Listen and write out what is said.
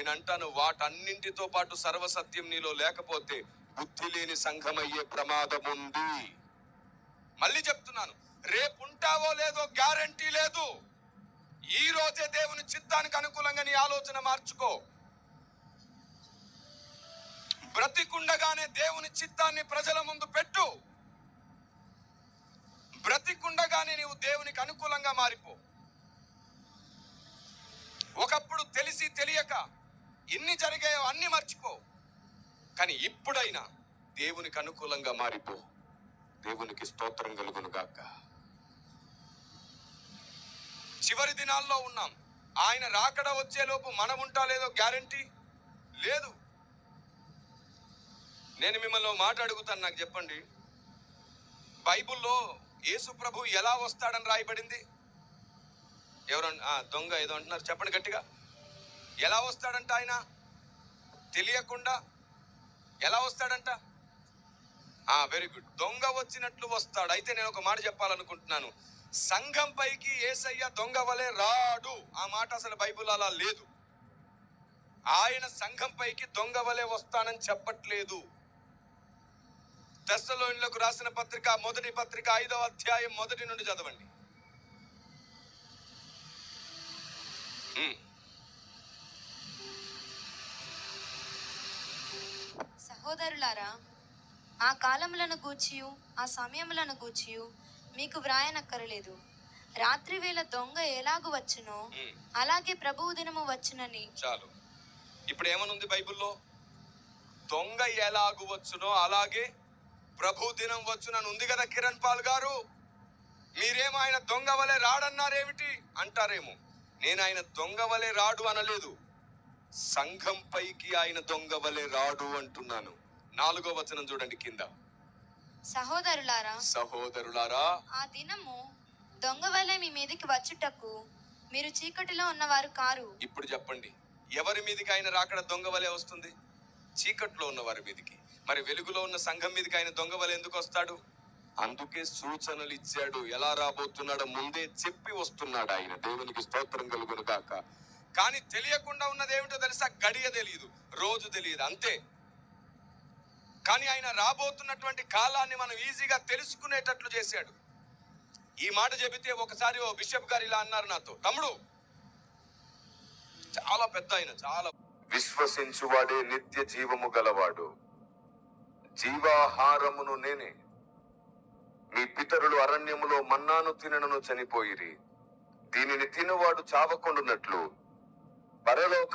నేను అంటాను, వాటన్నింటితో పాటు సర్వసత్యం నీలో లేకపోతే బుద్ధి లేని సంఘం అయ్యే ప్రమాదం ఉంది. మళ్ళీ చెప్తున్నాను, రేపుంటావో లేదో గ్యారంటీ లేదు. ఈ రోజే దేవుని చిత్తానికి అనుకూలంగా నీ ఆలోచన మార్చుకో. బ్రతికుండగానే దేవుని చిత్తాన్ని ప్రజల ముందు పెట్టు. బ్రతికుండగానే నీవు దేవునికి అనుకూలంగా మారిపో. ఒకప్పుడు తెలిసి తెలియక ఎన్ని జరిగాయో అన్ని మర్చిపో, కానీ ఇప్పుడైనా దేవునికి అనుకూలంగా మారిపో. దేవునికి స్తోత్రం కలుగును గాక. చివరి దినాల్లో ఉన్నాం. ఆయన రాకడ వచ్చేలోపు మనం ఉంటా లేదో గ్యారంటీ లేదు. నేను మిమ్మల్ని మాట అడుగుతాను, నాకు చెప్పండి, బైబుల్లో యేసు ప్రభు ఎలా వస్తాడని రాయబడింది? ఎవరన్నా దొంగ ఏదో అంటున్నారు, చెప్పండి గట్టిగా. ఎలా వస్తాడంట ఆయన? తెలియకుండా ఎలా వస్తాడంట? వెరీ గుడ్, దొంగ వచ్చినట్లు వస్తాడు. అయితే నేను ఒక మాట చెప్పాలనుకుంటున్నాను. సంఘం పైకి యేసయ్య దొంగ వలె రాడు. ఆ మాట అసలు బైబిల్ అలా లేదు. ఆయన సంఘం పైకి దొంగ వలె వస్తానని చెప్పట్లేదు. తెస్సలోనిలకు రాసిన పత్రిక, మొదటి పత్రిక 5వ అధ్యాయం 1 నుండి చదవండి. సహోదరులారా, ఆ కాలములను గూర్చియు ఆ సమయములను గూర్చియు మీకు వ్రాయనక్కరలేదు. రాత్రి వేళ దొంగ ఎలాగు వచ్చునో అలాగే ప్రభువు దినము వచ్చునని. చాలు. ఇప్పుడు ఏమనుంది బైబిల్లో? దొంగ ఎలాగు వచ్చునో అలాగే ప్రభు దినం వచ్చునని ఉంది కదా. కిరణ్ పాల్ గారు, మీరేమో ఆయన దొంగ వలె రాడన్నారేమిటి అంటారేమో. నేను ఆయన దొంగ వలె రాడు అనలేదు. సంఘం పైకి ఆయన దొంగ వలె రాడు అంటున్నాను. 4వ వచనం చూడండి కింద. సహోదరులారా, ఆ దినము దొంగ వలె మీ మీదకి వచ్చుటకు మీరు చీకటిలో ఉన్నవారు కారు. ఇప్పుడు చెప్పండి, ఎవరి మీదకి ఆయన రాకడ దొంగ వలె వస్తుంది? చీకట్లో ఉన్న వారి మీదకి. మరి వెలుగులో ఉన్న సంఘం మీదకి ఆయన దొంగ వలె ఎందుకు వస్తాడు? అందుకే సూచనలు ఇచ్చాడు. ఎలా రాబోతున్నాడో ముందే చెప్పి వస్తున్నాడు ఆయన. దేవునికి స్తోత్రం కలుగును గాక. కానీ తెలియకుండా ఉన్నది ఏమిటో తెలుసా? గడియ తెలియదు, రోజు తెలియదు, అంతే. కానీ ఆయన రాబోతున్నటువంటి కాలాన్ని మనం ఈజీగా తెలుసుకునేటట్లు చేశాడు. ఈ మాట చెబితే ఒకసారి ఓ బిషప్ గారు ఇలా అన్నారు నాతో, తమ్ముడు, చాలా పెద్ద ఆయన, చాలా విశ్వసించువాడే నిత్య జీవము గలవాడు, జీవాహారమును నేనే. మీ పితరులు అరణ్యములో మన్నాను తినను చనిపోయిరి. దీనిని తినువాడు చావకుండునట్లు పరలోక